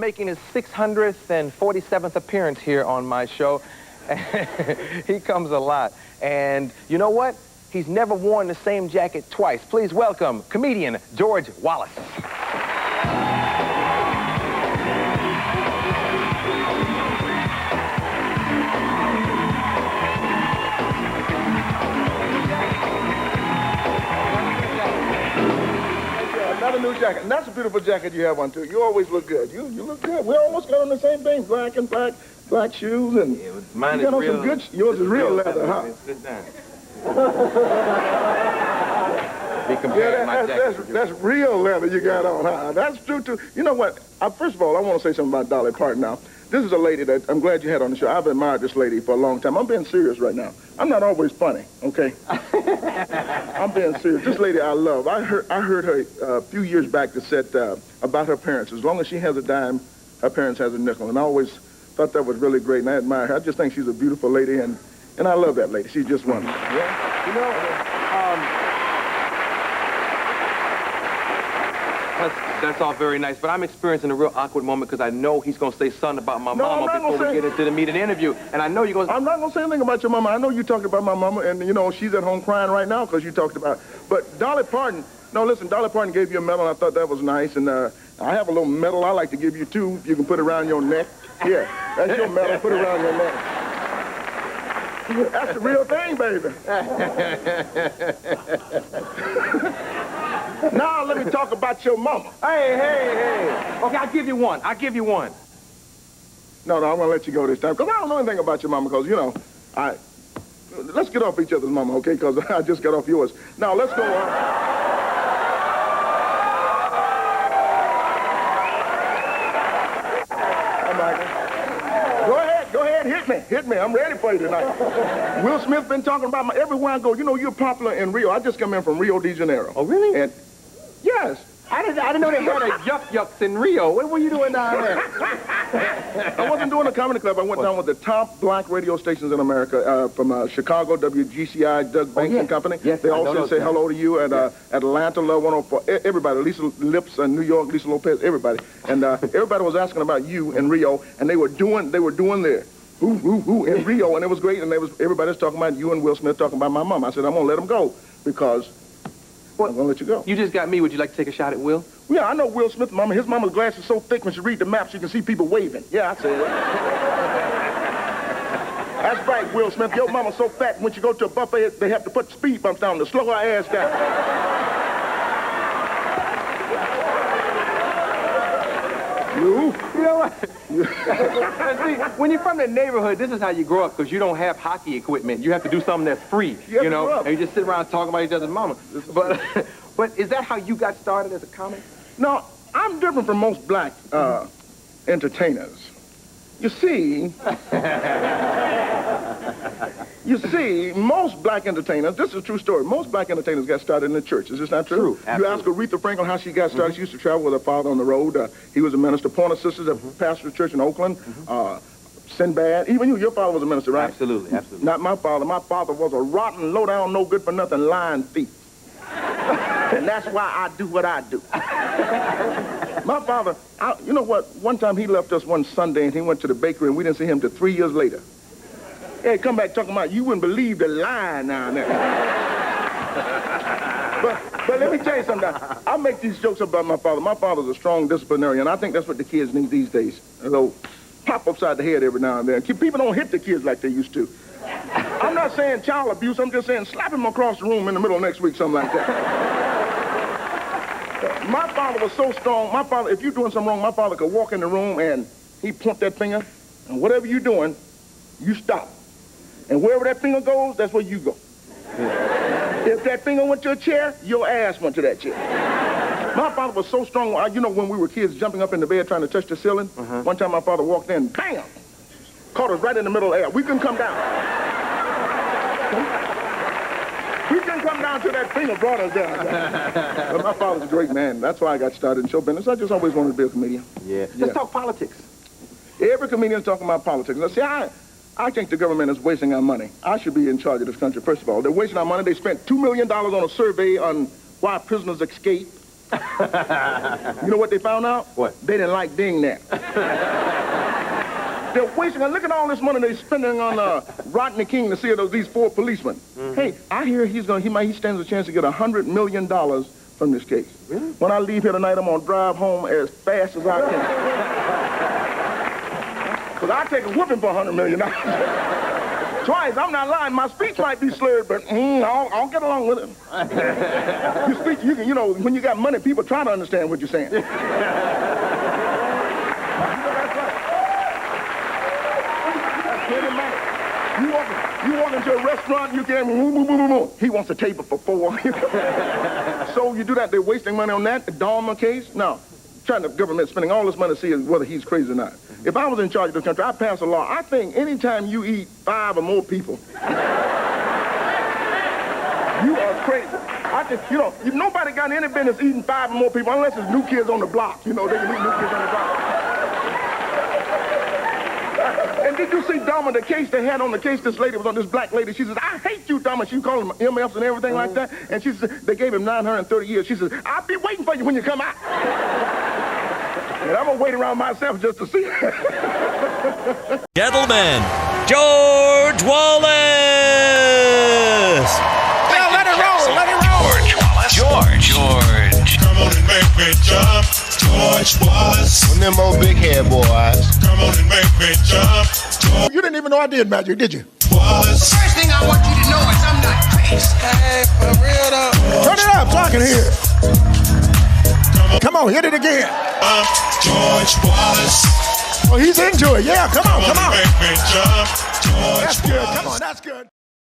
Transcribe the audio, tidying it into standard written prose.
making his 647th appearance here on my show. He comes a lot. And you know what? He's never worn the same jacket twice. Please welcome comedian George Wallace. Another new jacket. And that's a beautiful jacket you have on, too. You always look good. You look good. We almost got on the same thing. Black and black shoes. And yeah, mine you got is on real, some good. Yours is real leather, huh? Sit down. That's real leather you got on, huh? That's true, too. You know what? First of all, I want to say something about Dolly Parton now. This is a lady that I'm glad you had on the show. I've admired this lady for a long time. I'm being serious right now. I'm not always funny, okay? I'm being serious. This lady I love. I heard her a few years back that said about her parents, as long as she has a dime, her parents has a nickel. And I always thought that was really great, and I admire her. I just think she's a beautiful lady, and I love that lady. She's just wonderful. Yeah. You know, that's all very nice, but I'm experiencing a real awkward moment because I know he's going to say something about my mama before we get into the meeting interview, and I know you're going to... I'm not going to say anything about your mama. I know you talked about my mama, and, you know, she's at home crying right now because you talked about... But Dolly Parton... No, listen, Dolly Parton gave you a medal, and I thought that was nice, and I have a little medal I like to give you, too. You can put it around your neck. Yeah, that's your medal. Put it around your neck. That's the real thing, baby. Now let me talk about your mama. Hey. Okay, I'll give you one. No, I'm going to let you go this time, because I don't know anything about your mama, because, you know, let's get off each other's mama, okay, because I just got off yours. Now, let's go on. Go ahead, hit me. I'm ready for you tonight. Will Smith been talking about my, everywhere I go. You know, you're popular in Rio. I just come in from Rio de Janeiro. Oh, really? And, yes. I didn't know they had a yucks in Rio. What were you doing down there? I wasn't doing a comedy club. I went down with the top black radio stations in America, from Chicago, WGCI, Doug Banks and Company. Yes, they all said say hello to you. At Atlanta, Love 104, everybody, Lisa Lips in New York, Lisa Lopez, everybody. And everybody was asking about you in Rio, and they were doing their ooh in Rio, and it was great. And everybody was talking about you and Will Smith talking about my mom. I said, I'm going to let them go because... What? I'm going to let you go. You just got me. Would you like to take a shot at Will? Yeah, I know Will Smith's mama. His mama's glass is so thick when she read the maps, you can see people waving. Yeah, I said it. That's right, Will Smith. Your mama's so fat, when you go to a buffet, they have to put speed bumps down to slow her ass down. You know what? See, when you're from the neighborhood, this is how you grow up, because you don't have hockey equipment. You have to do something that's free, you know? And you just sit around talking about each other's mama. But is that how you got started as a comic? No, I'm different from most black entertainers. You see, most black entertainers, this is a true story, most black entertainers got started in the church. Is this not true? True, you ask Aretha Franklin how she got started. She used to travel with her father on the road. He was a minister. Pointer Sisters, a pastor church in Oakland. Sinbad. Even your father was a minister, right? Absolutely. Not my father. My father was a rotten, low-down, no-good-for-nothing lying thief. And that's why I do what I do. My father, you know what? One time he left us one Sunday and he went to the bakery and we didn't see him till 3 years later. Hey, come back talking about, you wouldn't believe the lie now and then. But let me tell you something. I make these jokes about my father. My father's a strong disciplinarian. I think that's what the kids need these days. They'll pop upside the head every now and then. People don't hit the kids like they used to. I'm not saying child abuse. I'm just saying slap him across the room in the middle of next week, something like that. My father was so strong. My father, if you're doing something wrong, my father could walk in the room and he'd point that finger, and whatever you're doing, you stop. And wherever that finger goes, that's where you go. If that finger went to a chair, your ass went to that chair. My father was so strong. You know, when we were kids jumping up in the bed trying to touch the ceiling, one time my father walked in, bam, caught us right in the middle of the air. We couldn't come down. We couldn't come down till that finger brought us down. But my father's a great man. That's why I got started in show business. I just always wanted to be a comedian. Yeah. Let's talk politics. Every comedian's talking about politics. Now, see, I think the government is wasting our money. I should be in charge of this country, first of all. They're wasting our money. They spent $2 million on a survey on why prisoners escape. You know what they found out? What? They didn't like ding that. They're wasting. Look at all this money they're spending on Rodney King to see these 4 policemen. Hey, I hear he stands a chance to get $100 million from this case. Really? When I leave here tonight, I'm gonna drive home as fast as I can. Because I take a whooping for $100 million. Twice, I'm not lying. My speech might be slurred, but I'll get along with it. Your speech, you know, when you got money, people try to understand what you're saying. You walk into a restaurant, you can, he wants a table for 4. So you do that, they're wasting money on that. The Dahmer case, no. The government spending all this money to see whether he's crazy or not. If I was in charge of the country, I'd pass a law. I think anytime you eat 5 or more people, you are crazy. I think, you know, if nobody got any business eating 5 or more people, unless it's new kids on the block. You know, they can eat new kids on the block. And did you see Dahmer, the case they had on the case? This lady was on, this black lady. She says, I hate you, Dahmer. She called him MFs and everything like that. And she said, they gave him 930 years. She says, I'll be waiting for you when you come out. And I'm going to wait around myself just to see. Gentlemen, George Wallace. Well, let it roll, let it roll. George. Come on and make me jump, George Wallace. One of them old big head boys. Come on and make me jump, George You didn't even know I did magic, did you? Wallace. First thing I want you to know is I'm not crazy. Hey, for real though. Turn it up so I can hear it. Come on, hit it again. George Wallace. Oh, he's into it. Yeah, come on, come on. Make me jump, George That's good. Wallace. Come on, that's good.